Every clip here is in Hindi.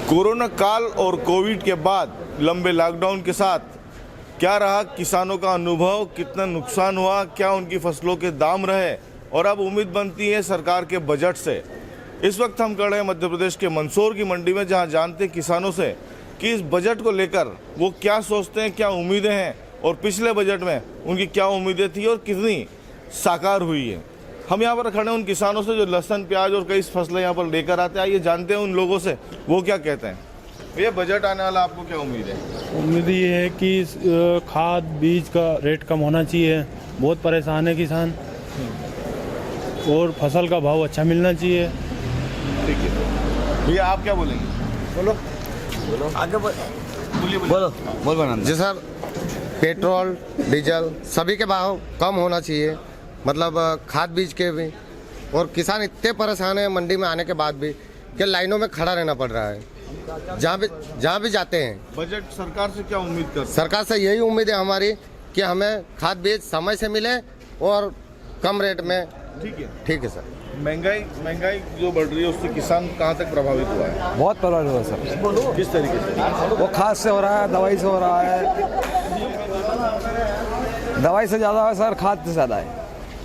कोरोना काल और कोविड के बाद लंबे लॉकडाउन के साथ क्या रहा किसानों का अनुभव, कितना नुकसान हुआ, क्या उनकी फसलों के दाम रहे और अब उम्मीद बनती है सरकार के बजट से। इस वक्त हम खड़े हैं मध्य प्रदेश के मंदसौर की मंडी में, जहां जानते हैं किसानों से कि इस बजट को लेकर वो क्या सोचते हैं, क्या उम्मीदें हैं और पिछले बजट में उनकी क्या उम्मीदें थी और कितनी साकार हुई है। हम यहाँ पर खड़े हैं उन किसानों से जो लहसुन, प्याज और कई फसलें यहाँ पर लेकर आते हैं। आइए जानते हैं उन लोगों से वो क्या कहते हैं। भैया, बजट आने वाला, आपको क्या उम्मीद है? उम्मीद ये है कि खाद बीज का रेट कम होना चाहिए। बहुत परेशान है किसान और फसल का भाव अच्छा मिलना चाहिए। ठीक है भैया, आप क्या बोलेंगे? बोलो आगे बोलो जी सर, पेट्रोल डीजल सभी के भाव कम होना चाहिए, मतलब खाद बीज के भी। और किसान इतने परेशान है मंडी में आने के बाद भी कि लाइनों में खड़ा रहना पड़ रहा है जहाँ भी जाते हैं। बजट सरकार से क्या उम्मीद करते हैं? सरकार से यही उम्मीद है हमारी कि हमें खाद बीज समय से मिले और कम रेट में। ठीक है सर। महंगाई जो बढ़ रही है उससे किसान कहाँ तक प्रभावित हुआ है? बहुत प्रभावित हुआ सर। किस तरीके से? वो खाद से हो रहा है, दवाई से हो रहा है। दवाई से ज़्यादा है सर, खाद से ज़्यादा है।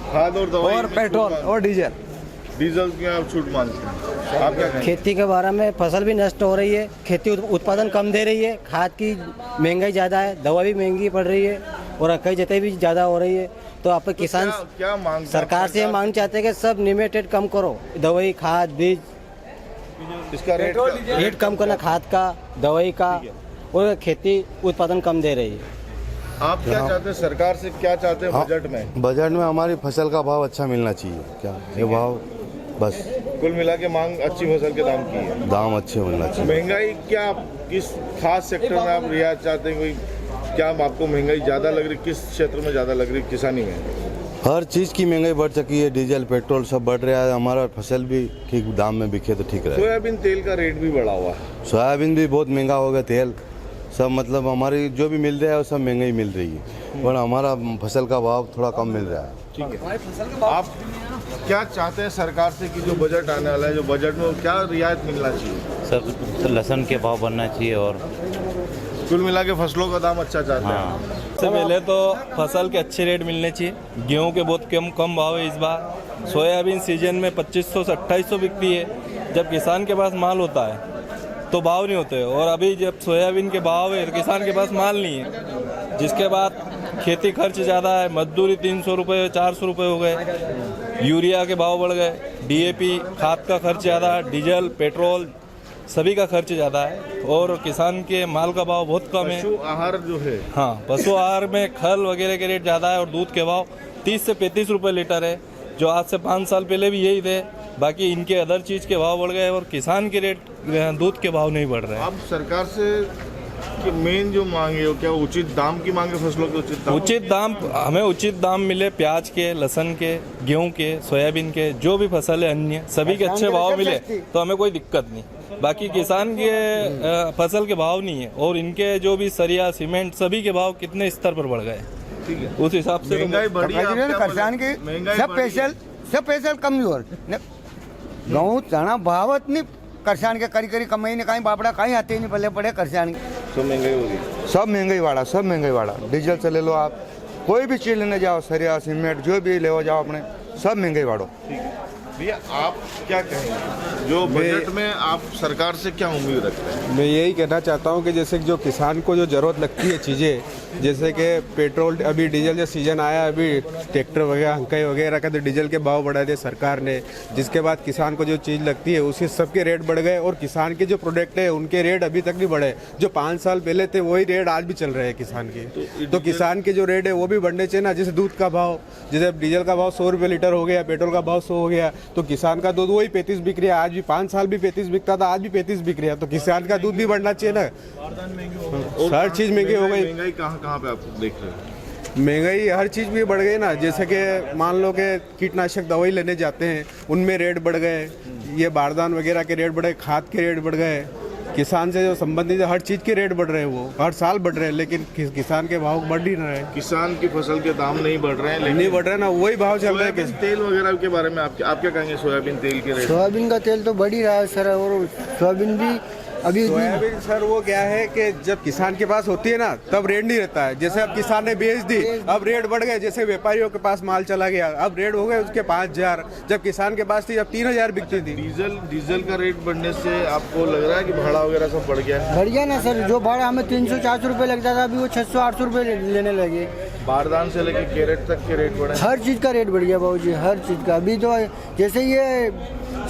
खाद और दवाई और पेट्रोल और डीजल की आप छूट मांगते हैं, आप क्या कहेंगे? खेती के बारे में फसल भी नष्ट हो रही है, खेती उत्पादन कम दे रही है, खाद की महंगाई ज़्यादा है, दवा भी महंगी पड़ रही है और कई जगह भी ज़्यादा हो रही है। तो आप किसान क्या मांग सरकार से मांग चाहते हैं कि सब लिमिटेड कम करो, दवाई खाद बीज इसका रेट कम करना, खाद का दवाई का, और खेती उत्पादन कम दे रही है। आप क्या चाहते हैं, सरकार से क्या चाहते हैं बजट में? बजट में हमारी फसल का भाव अच्छा मिलना चाहिए। क्या ये भाव, बस कुल मिला के मांग अच्छी फसल के दाम की है, दाम अच्छे मिलना चाहिए। महंगाई क्या किस खास सेक्टर में आप रियायत चाहते हैं? कोई क्या आपको महंगाई ज़्यादा लग रही, किस क्षेत्र में ज़्यादा लग रही? किसानी में हर चीज़ की महंगाई बढ़ चुकी है, डीजल पेट्रोल सब बढ़ रहा है। हमारा फसल भी ठीक दाम में बिके तो ठीक रहे। सोयाबीन तेल का रेट भी बढ़ा हुआ है, सोयाबीन भी बहुत महंगा हो गया, तेल सब, मतलब हमारी जो भी मिल रहा है वो सब महंगाई मिल रही है, पर हमारा फसल का भाव थोड़ा कम मिल रहा है। ठीक है। आप क्या चाहते हैं सरकार से कि जो बजट आने वाला है, जो बजट में क्या रियायत मिलना चाहिए? सर, लहसुन के भाव बढ़ना चाहिए और कुल मिला के फसलों का दाम अच्छा चाहते हैं। सबसे पहले तो फसल के अच्छे रेट मिलने चाहिए। गेहूं के बहुत कम भाव है इस बार। सोयाबीन सीजन में 2500 से 2800 बिकती है। जब किसान के पास माल होता है तो भाव नहीं होते, और अभी जब सोयाबीन के भाव है तो किसान के पास माल नहीं है। जिसके बाद खेती खर्च ज़्यादा है, मजदूरी 300 रुपये 400 रुपये हो गए, यूरिया के भाव बढ़ गए, DAP खाद का खर्च ज़्यादा है, डीजल पेट्रोल सभी का खर्च ज़्यादा है, और किसान के माल का भाव बहुत कम है। पशु आहार जो है, हाँ, पशु आहार में खल वगैरह के रेट ज़्यादा है, और दूध के भाव 30 से 35 रुपये लीटर है, जो आज से 5 साल पहले भी यही थे। बाकी इनके अदर चीज़ के भाव बढ़ गए और किसान के रेट, दूध के भाव नहीं बढ़ रहे हैं। अब सरकार से कि मेन जो मांग है वो क्या उचित दाम की मांग है? फसलों के उचित दाम, हमें उचित दाम मिले, प्याज के, लहसुन के, गेहूं के, सोयाबीन के, जो भी फसल है अन्य सभी के अच्छे भाव मिले तो हमें कोई दिक्कत नहीं। बाकी किसान के फसल के भाव नहीं है, और इनके जो भी सरिया सीमेंट सभी के भाव कितने स्तर पर बढ़ गए। ठीक है, उस हिसाब से महंगाई बढ़ी है, किसान की सब पैसल कम नहीं हो रहा। गेहूँ चना भावत नहीं, किसान के करी कमाई ने कहीं बापड़ा कहीं आते नहीं, पल्ले पड़े किसान की सब महंगाई हो गई। सब महंगाई वाला डीजल से ले लो, आप कोई भी चीज़ लेने जाओ, सरिया सीमेंट जो भी ले जाओ अपने, सब महंगाई वाड़ो। भैया, आप क्या कहेंगे, जो बजट में आप सरकार से क्या उम्मीद रखते हैं? मैं यही कहना चाहता हूं कि जैसे जो किसान को जो ज़रूरत लगती है चीज़ें, जैसे कि पेट्रोल, अभी डीजल जो सीजन आया, अभी ट्रैक्टर वगैरह हंकाई वगैरह का तो डीजल के भाव बढ़ा दिए सरकार ने। जिसके बाद किसान को जो चीज़ लगती है उसके सबके रेट बढ़ गए, और किसान के जो प्रोडक्ट है उनके रेट अभी तक नहीं बढ़े। जो 5 साल पहले थे वही रेट आज भी चल रहे हैं किसान के। तो किसान के जो रेट है वो भी बढ़ने चाहिए ना। जैसे दूध का भाव, जैसे डीजल का भाव 100 रुपये लीटर हो गया, पेट्रोल का भाव 100 हो गया, तो किसान का दूध वही 35 बिक रहा है। आज भी 5 साल भी 35 बिकता था, आज भी 35 बिक रहा है। तो किसान का दूध भी बढ़ना चाहिए ना। हर चीज़ महंगी हो गई। महंगाई कहाँ पे आप देख रहे हैं? महंगाई हर चीज़ भी बढ़ गई ना। जैसे कि मान लो कि कीटनाशक दवाई लेने जाते हैं, उनमें रेट बढ़ गए, ये बारदान वगैरह के रेट बढ़े, खाद के रेट बढ़ गए, किसान से जो संबंधित हर चीज़ के रेट बढ़ रहे हैं, वो हर साल बढ़ रहे हैं, लेकिन किसान के भाव बढ़ ही रहे हैं। किसान की फसल के दाम नहीं बढ़ रहे हैं, लेकिन नहीं बढ़ रहे ना, वही भाव चल रहे हैं। तेल वगैरह के बारे में आप क्या कहेंगे? सोयाबीन तेल के रेट? सोयाबीन का तेल तो बढ़ ही रहा है सर, और सोयाबीन भी अभी सोयाबीन सर वो क्या है कि जब किसान के पास होती है ना तब रेट नहीं रहता है। जैसे अब किसान ने बेच दी, अब रेट बढ़ गए। जैसे व्यापारियों के पास माल चला गया, अब रेट हो गए उसके 5,000, जब किसान के पास थी जब 3,000 बिकती थी। डीजल का रेट बढ़ने से आपको लग रहा है कि भाड़ा वगैरह सब बढ़ गया है? बढ़ गया ना सर, जो भाड़ा हमें 300-400 रुपये लगता था अभी वो 600-800 रुपये लेने लगे। बारदान से लेके कैरेट तक के रेट बढ़े? हर चीज़ का रेट बढ़ गया बाबूजी, हर चीज़ का। अभी तो जैसे ये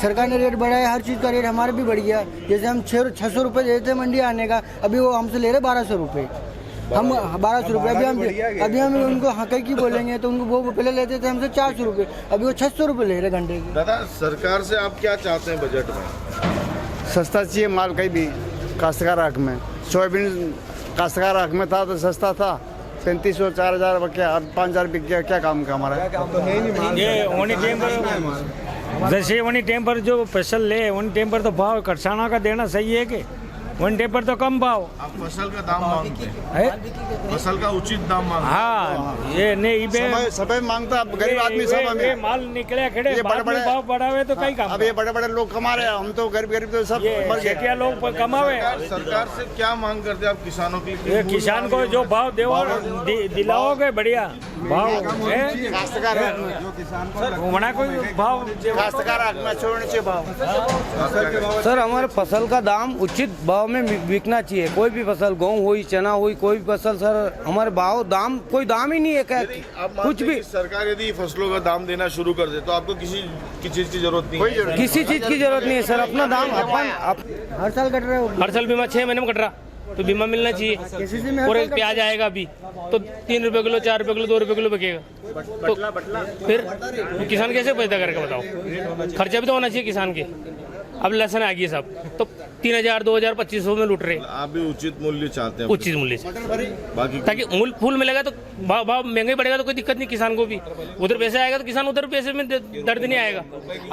सरकार ने रेट बढ़ाया, हर चीज़ का रेट हमारे भी बढ़ गया। जैसे हम 600 रुपये देते थे मंडी आने का, अभी वो हमसे ले रहे 1,200 रुपये। हम 1,200 रुपये अभी हम उनको हकीकी बोलेंगे तो उनको वो पहले लेते थे हमसे 400 रुपये, अभी वो 600 रुपये ले रहे घंटे के। दादा, सरकार से आप क्या चाहते हैं बजट में? सस्ता चाहिए माल कहीं भी काश्तकार हक में। सोयाबीन काश्तकार हक में था तो सस्ता था, 3,500 4,000 क्या 5,000 बिक गया, क्या काम का हमारा? ये ओनी टाइम पर जैसे ओनी टाइम पर जो फसल ले उन टाइम पर तो भाव किसानों का देना सही है कि उन टाइम पर तो कम भाव। आप फसल का दाम मांगते हैं? फसल का उचित दाम मांगते हैं? हाँ, ये नहीं सब मांगता, गरीब आदमी सब हमें माल निकले खड़े भाव बढ़ावे तो कई काम। अब ये बड़े लोग कमा रहे हैं, हम तो गरीब तो सब मर गए। क्या लोग कमावे? सरकार से क्या मांग करते हैं आप किसानों के लिए? ये किसान को जो भाव दिलाओगे बढ़िया भाव काश्तकार होना, कोई भाव काश्तकार हक में छोड़ने चाहिए भाव। सर हमारे फसल का दाम उचित भाव में बिकना चाहिए। कोई भी फसल, गेहूँ हुई, चना हुई, कोई भी फसल सर हमारे भाव दाम कोई दाम ही नहीं है क्या कुछ भी। सरकार यदि फसलों का दाम देना शुरू कर दे तो आपको किसी चीज की जरूरत नहीं है? किसी चीज की जरूरत नहीं है सर, अपना दाम अपन हर साल कट रहे हो? हर साल बीमा 6 महीने में कट रहा तो बीमा मिलना चाहिए। और एक प्याज आएगा अभी तो 3 रुपए किलो, 4 रुपए किलो, 2 रुपए किलो बिकेगा तो फिर किसान कैसे पैदा करेगा बताओ? खर्चा भी तो होना चाहिए किसान के। अब लहसुन आ गई सब तो 3,000, 2,000, 2,500 में लूट रहे। आप भी उचित मूल्य चाहते हैं? उचित मूल्य से बाकी ताकि मूल फूल मिलेगा तो भाव महंगाई बढ़ेगा तो कोई दिक्कत नहीं किसान को भी। उधर पैसे आएगा तो किसान उधर पैसे में दर्द नहीं आएगा।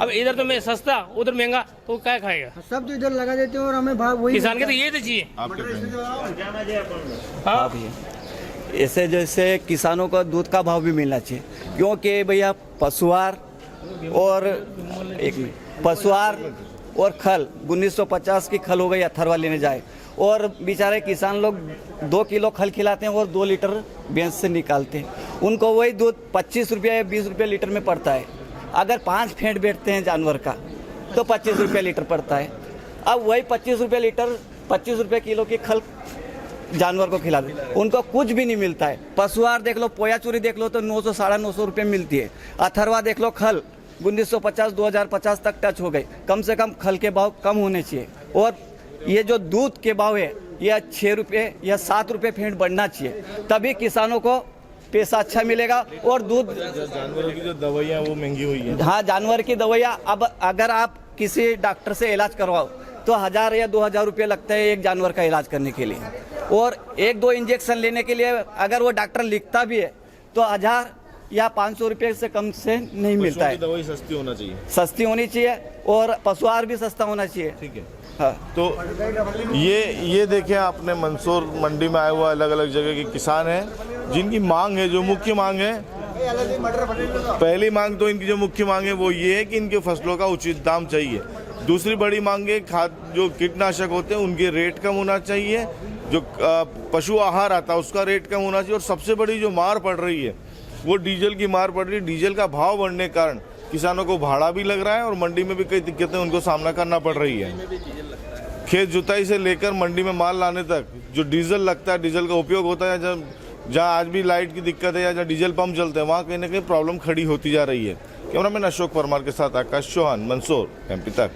अब इधर तो मैं सस्ता उधर महंगा तो क्या खाएगा? सब तो इधर लगा देते हैं और हमें भाव वही किसान के तो ये तो चाहिए। हाँ भैया, ऐसे जैसे किसानों को दूध का भाव भी मिलना चाहिए, क्योंकि भैया पशुआर और खल 1950 की खल हो गई अथर्वा लेने जाए और बेचारे किसान लोग 2 किलो खल खिलाते हैं और 2 लीटर भैंस से निकालते हैं। उनको वही दूध 25 रुपया या 20 रुपये लीटर में पड़ता है। अगर 5 फेंट बैठते हैं जानवर का तो 25 रुपये लीटर पड़ता है। अब वही 25 रुपये लीटर, 25 रुपये किलो की खल जानवर को खिला दे, उनको कुछ भी नहीं मिलता है। पशुआर देख लो, पोया चूरी देख लो तो 900 साढ़े 900 रुपये मिलती है। अथर्वा देख लो, खल 1950 2050 तक टच हो गए। कम से कम खल के भाव कम होने चाहिए और ये जो दूध के भाव है यह 6 रुपये या 7 रुपये फेंट बढ़ना चाहिए, तभी किसानों को पैसा अच्छा मिलेगा। और दूध, जानवरों की जो दवाइयाँ वो महंगी हुई है। हाँ, जानवर की दवाइयाँ अब अगर आप किसी डॉक्टर से इलाज करवाओ तो 1,000 या 2,000 रुपये लगता है एक जानवर का इलाज करने के लिए। और 1-2 इंजेक्शन लेने के लिए अगर वो डॉक्टर लिखता भी है तो 1,000 या 500 रुपये से कम से नहीं मिलता है। दवाई सस्ती होना चाहिए, सस्ती होनी चाहिए और पशुआहार भी सस्ता होना चाहिए। ठीक है। हाँ। तो ये देखें, आपने मंदसौर मंडी में आए हुआ अलग अलग जगह के किसान हैं जिनकी मांग है, जो मुख्य मांग है, पहली मांग तो इनकी जो मुख्य मांग है वो ये है कि इनके फसलों का उचित दाम चाहिए। दूसरी बड़ी मांग है खाद, जो कीटनाशक होते हैं उनके रेट कम होना चाहिए, जो पशु आहार आता है उसका रेट कम होना चाहिए। और सबसे बड़ी जो मार पड़ रही है वो डीजल की मार पड़ रही है। डीजल का भाव बढ़ने के कारण किसानों को भाड़ा भी लग रहा है और मंडी में भी कई दिक्कतें उनको सामना करना पड़ रही है। खेत जुताई से लेकर मंडी में माल लाने तक जो डीजल लगता है, डीजल का उपयोग होता है, जहाँ आज भी लाइट की दिक्कत है या जहाँ डीजल पंप चलते हैं वहाँ कहीं ना कहीं प्रॉब्लम खड़ी होती जा रही है। कैमरामैन अशोक परमार के साथ आकाश चौहान, मंदसौर, एमपी तक।